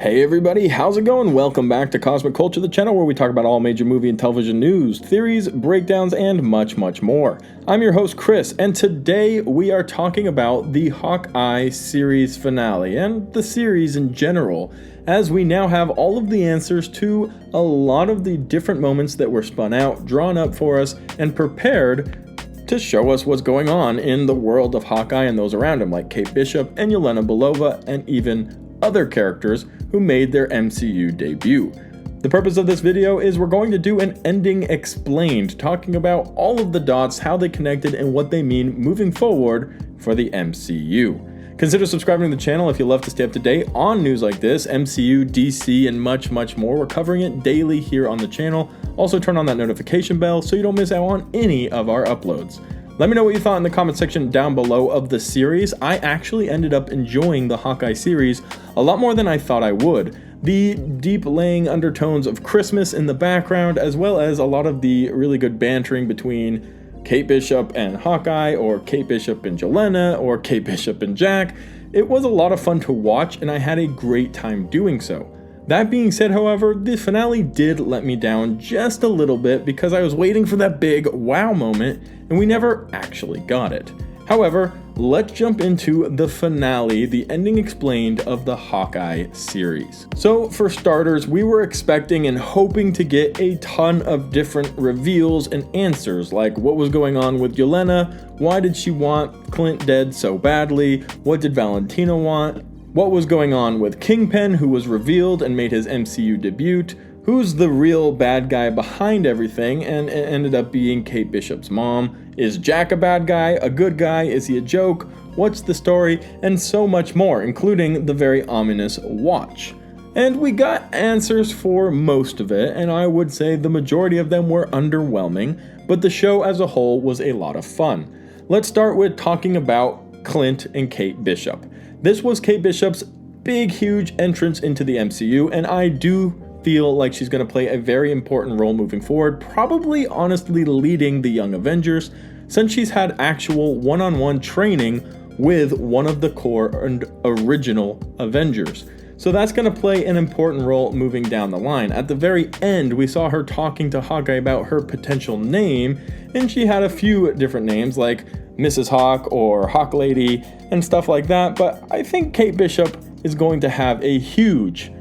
Hey everybody, how's it going? Welcome back to Cosmic Culture, the channel where we talk about all major movie and television news, theories, breakdowns, and much, much more. I'm your host, Chris, and today we are talking about the Hawkeye series finale, and the series in general, as we now have all of the answers to a lot of the different moments that were spun out, drawn up for us, and prepared to show us what's going on in the world of Hawkeye and those around him, like Kate Bishop and Yelena Belova, and even other characters who made their MCU debut. The purpose of this video is we're going to do an ending explained, talking about all of the dots, how they connected, and what they mean moving forward for the MCU. Consider subscribing to the channel if you love to stay up to date on news like this, MCU, DC, and much, much more. We're covering it daily here on the channel. Also turn on that notification bell so you don't miss out on any of our uploads. Let me know what you thought in the comment section down below of the series. I actually ended up enjoying the Hawkeye series a lot more than I thought I would. The deep laying undertones of Christmas in the background, as well as a lot of the really good bantering between Kate Bishop and Hawkeye, or Kate Bishop and Yelena, or Kate Bishop and Jack. It was a lot of fun to watch, and I had a great time doing so. That being said, however, the finale did let me down just a little bit because I was waiting for that big wow moment, and we never actually got it. However, let's jump into the finale, the ending explained of the Hawkeye series. So for starters, we were expecting and hoping to get a ton of different reveals and answers, like what was going on with Yelena, why did she want Clint dead so badly, what did Valentina want, what was going on with Kingpin, who was revealed and made his MCU debut, who's the real bad guy behind everything, and it ended up being Kate Bishop's mom. Is Jack a bad guy, a good guy, is he a joke, what's the story, and so much more, including the very ominous watch. And we got answers for most of it, and I would say the majority of them were underwhelming, but the show as a whole was a lot of fun. Let's start with talking about Clint and Kate Bishop. This was Kate Bishop's big, huge entrance into the MCU, and I do feel like she's going to play a very important role moving forward, probably honestly leading the Young Avengers, since she's had actual one-on-one training with one of the core and original Avengers. So that's going to play an important role moving down the line. At the very end, we saw her talking to Hawkeye about her potential name, and she had a few different names like Mrs. Hawk or Hawk Lady and stuff like that, but I think Kate Bishop is going to have a huge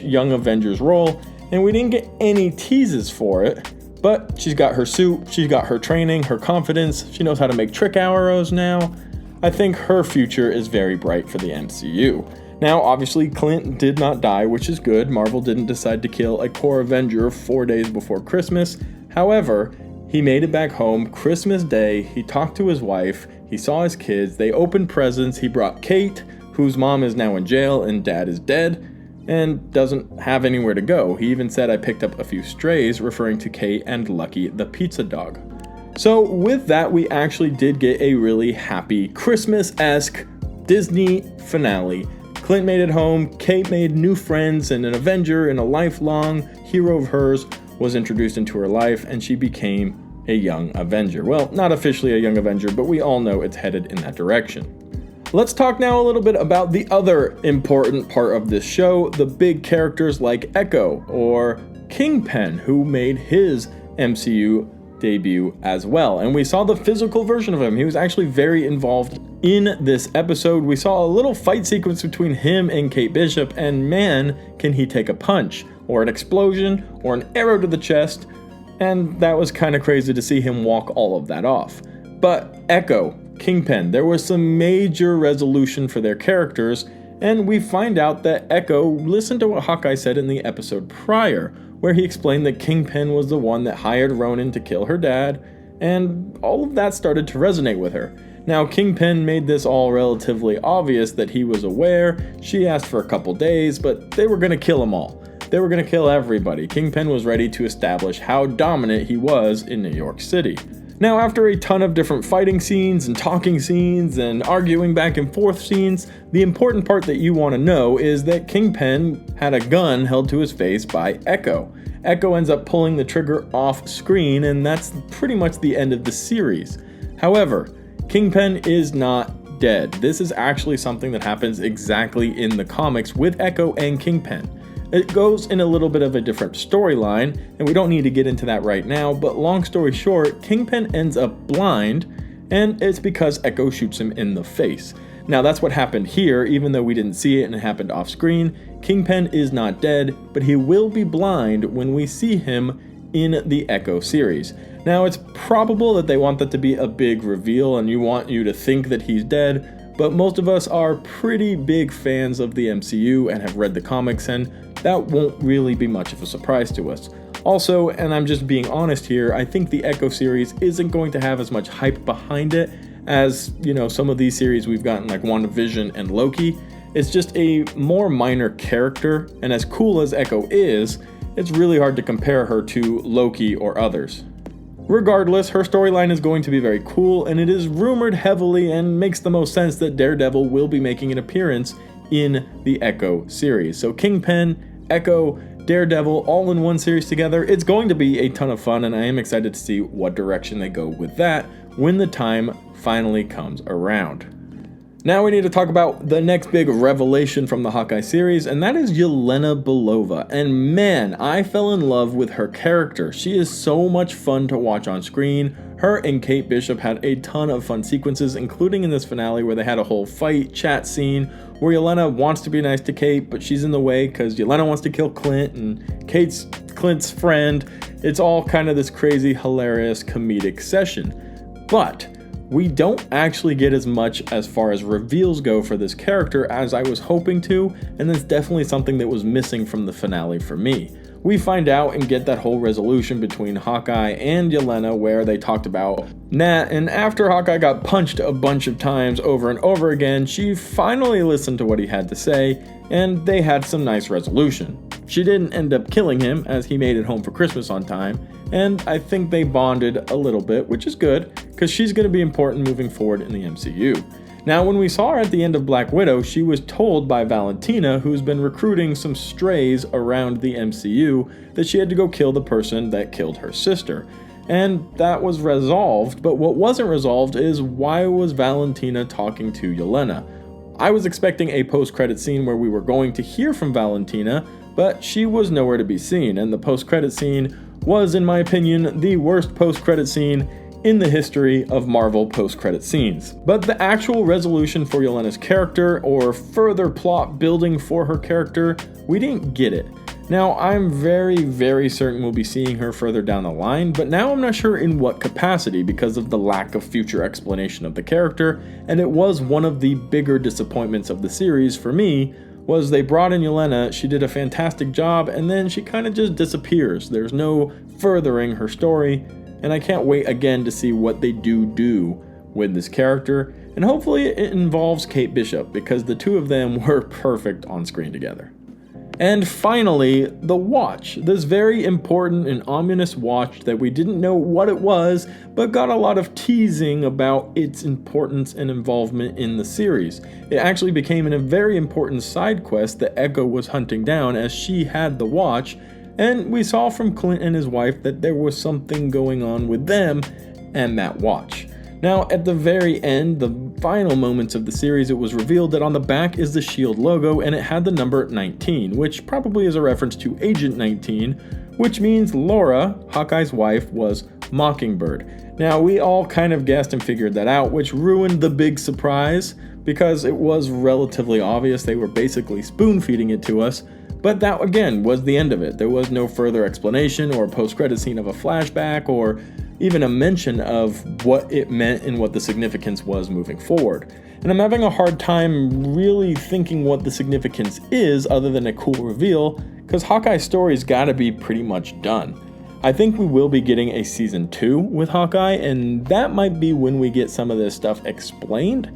Young Avengers role, and we didn't get any teases for it, but she's got her suit, she's got her training, her confidence, she knows how to make trick arrows now. I think her future is very bright for the MCU. Now, obviously, Clint did not die, which is good. Marvel didn't decide to kill a core Avenger 4 days before Christmas. However, he made it back home Christmas Day, he talked to his wife, he saw his kids, they opened presents, he brought Kate, whose mom is now in jail and dad is dead, and doesn't have anywhere to go. He even said, "I picked up a few strays," referring to Kate and Lucky the pizza dog. So with that, we actually did get a really happy Christmas-esque Disney finale. Clint made it home, Kate made new friends, and an Avenger and a lifelong hero of hers was introduced into her life, and she became a Young Avenger. Well, not officially a Young Avenger, but we all know it's headed in that direction. Let's talk now a little bit about the other important part of this show, the big characters like Echo or Kingpin, who made his MCU debut as well. And we saw the physical version of him. He was actually very involved in this episode. We saw a little fight sequence between him and Kate Bishop, and man, can he take a punch, or an explosion, or an arrow to the chest, and that was kind of crazy to see him walk all of that off. But Echo, Kingpin, there was some major resolution for their characters, and we find out that Echo listened to what Hawkeye said in the episode prior, where he explained that Kingpin was the one that hired Ronin to kill her dad, and all of that started to resonate with her. Now, Kingpin made this all relatively obvious that he was aware. She asked for a couple days, but they were going to kill them all. They were going to kill everybody. Kingpin was ready to establish how dominant he was in New York City. Now, after a ton of different fighting scenes and talking scenes and arguing back and forth scenes, the important part that you want to know is that Kingpin had a gun held to his face by Echo. Echo ends up pulling the trigger off screen, and that's pretty much the end of the series. However, Kingpin is not dead. This is actually something that happens exactly in the comics with Echo and Kingpin. It goes in a little bit of a different storyline, and we don't need to get into that right now, but long story short, Kingpin ends up blind, and it's because Echo shoots him in the face. Now that's what happened here, even though we didn't see it and it happened off screen. Kingpin is not dead, but he will be blind when we see him in the Echo series. Now it's probable that they want that to be a big reveal and want you to think that he's dead, but most of us are pretty big fans of the MCU and have read the comics, and that won't really be much of a surprise to us. Also, and I'm just being honest here, I think the Echo series isn't going to have as much hype behind it as, some of these series we've gotten like WandaVision and Loki. It's just a more minor character, and as cool as Echo is, it's really hard to compare her to Loki or others. Regardless, her storyline is going to be very cool, and it is rumored heavily and makes the most sense that Daredevil will be making an appearance in the Echo series. So Kingpin, Echo, Daredevil all in one series together. It's going to be a ton of fun, and I am excited to see what direction they go with that when the time finally comes around. Now we need to talk about the next big revelation from the Hawkeye series, and that is Yelena Belova. And man, I fell in love with her character. She is so much fun to watch on screen. Her and Kate Bishop had a ton of fun sequences, including in this finale where they had a whole fight chat scene where Yelena wants to be nice to Kate, but she's in the way because Yelena wants to kill Clint, and Kate's Clint's friend. It's all kind of this crazy, hilarious, comedic session. But we don't actually get as much as far as reveals go for this character as I was hoping to, and that's definitely something that was missing from the finale for me. We find out and get that whole resolution between Hawkeye and Yelena where they talked about Nat, and after Hawkeye got punched a bunch of times over and over again, she finally listened to what he had to say, and they had some nice resolution. She didn't end up killing him as he made it home for Christmas on time, and I think they bonded a little bit, which is good, because she's going to be important moving forward in the MCU. Now, when we saw her at the end of Black Widow, she was told by Valentina, who's been recruiting some strays around the MCU, that she had to go kill the person that killed her sister. And that was resolved, but what wasn't resolved is why was Valentina talking to Yelena? I was expecting a post-credit scene where we were going to hear from Valentina, but she was nowhere to be seen, and the post-credit scene was, in my opinion, the worst post-credit scene in the history of Marvel post-credit scenes. But the actual resolution for Yelena's character, or further plot building for her character, we didn't get it. Now, I'm very, very certain we'll be seeing her further down the line, but now I'm not sure in what capacity because of the lack of future explanation of the character, and it was one of the bigger disappointments of the series for me, was they brought in Yelena, she did a fantastic job, and then she kind of just disappears. There's no furthering her story, and I can't wait again to see what they do with this character, and hopefully it involves Kate Bishop, because the two of them were perfect on screen together. And finally, the watch. This very important and ominous watch that we didn't know what it was, but got a lot of teasing about its importance and involvement in the series. It actually became a very important side quest that Echo was hunting down as she had the watch, and we saw from Clint and his wife that there was something going on with them and that watch. Now, at the very end, the final moments of the series, it was revealed that on the back is the S.H.I.E.L.D. logo, and it had the number 19, which probably is a reference to Agent 19, which means Laura, Hawkeye's wife, was Mockingbird. Now, we all kind of guessed and figured that out, which ruined the big surprise, because it was relatively obvious. They were basically spoon-feeding it to us, but that, again, was the end of it. There was no further explanation or post-credit scene of a flashback or even a mention of what it meant and what the significance was moving forward. And I'm having a hard time really thinking what the significance is other than a cool reveal, because Hawkeye's story's gotta be pretty much done. I think we will be getting a season 2 with Hawkeye, and that might be when we get some of this stuff explained.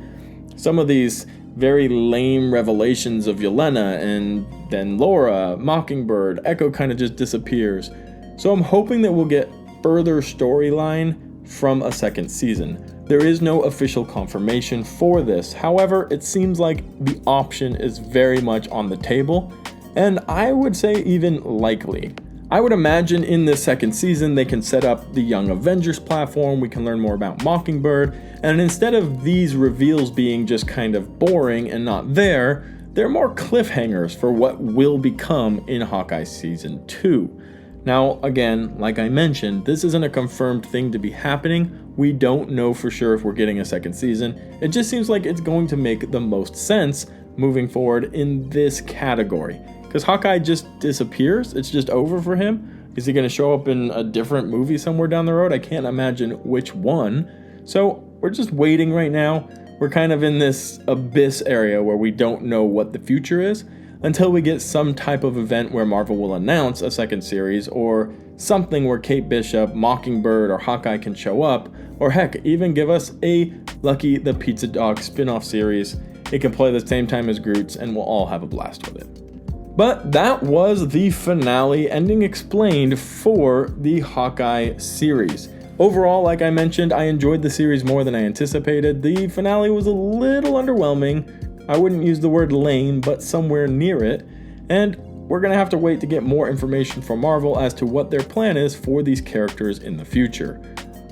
Some of these very lame revelations of Yelena, and then Laura, Mockingbird, Echo kind of just disappears. So I'm hoping that we'll get further storyline from a second season. There is no official confirmation for this. However, it seems like the option is very much on the table, and I would say even likely. I would imagine in this second season they can set up the Young Avengers platform, we can learn more about Mockingbird, and instead of these reveals being just kind of boring and not there, they're more cliffhangers for what will become in Hawkeye Season 2. Now, again, like I mentioned, this isn't a confirmed thing to be happening. We don't know for sure if we're getting a second season. It just seems like it's going to make the most sense moving forward in this category. Because Hawkeye just disappears, it's just over for him. Is he going to show up in a different movie somewhere down the road? I can't imagine which one. So we're just waiting right now. We're kind of in this abyss area where we don't know what the future is until we get some type of event where Marvel will announce a second series, or something where Kate Bishop, Mockingbird, or Hawkeye can show up, or heck, even give us a Lucky the Pizza Dog spin-off series. It can play the same time as Groot's and we'll all have a blast with it. But that was the finale, ending explained for the Hawkeye series. Overall, like I mentioned, I enjoyed the series more than I anticipated. The finale was a little underwhelming. I wouldn't use the word lame, but somewhere near it. And we're going to have to wait to get more information from Marvel as to what their plan is for these characters in the future.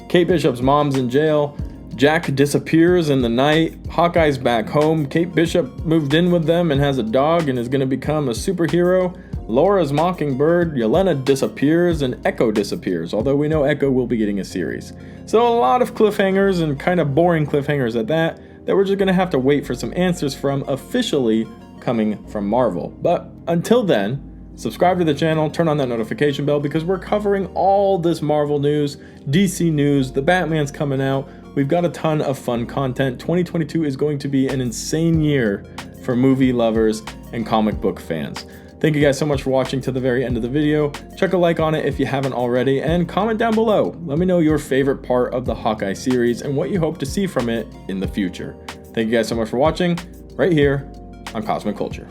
Kate Bishop's mom's in jail. Jack disappears in the night. Hawkeye's back home. Kate Bishop moved in with them and has a dog and is going to become a superhero. Laura's Mockingbird. Yelena disappears and Echo disappears, although we know Echo will be getting a series. So a lot of cliffhangers, and kind of boring cliffhangers at that we're just going to have to wait for some answers from officially coming from Marvel. But until then, subscribe to the channel, turn on that notification bell, because we're covering all this Marvel news, DC news, the Batman's coming out. We've got a ton of fun content. 2022 is going to be an insane year for movie lovers and comic book fans. Thank you guys so much for watching to the very end of the video. Chuck a like on it if you haven't already, and comment down below. Let me know your favorite part of the Hawkeye series and what you hope to see from it in the future. Thank you guys so much for watching, right here on Cosmic Culture.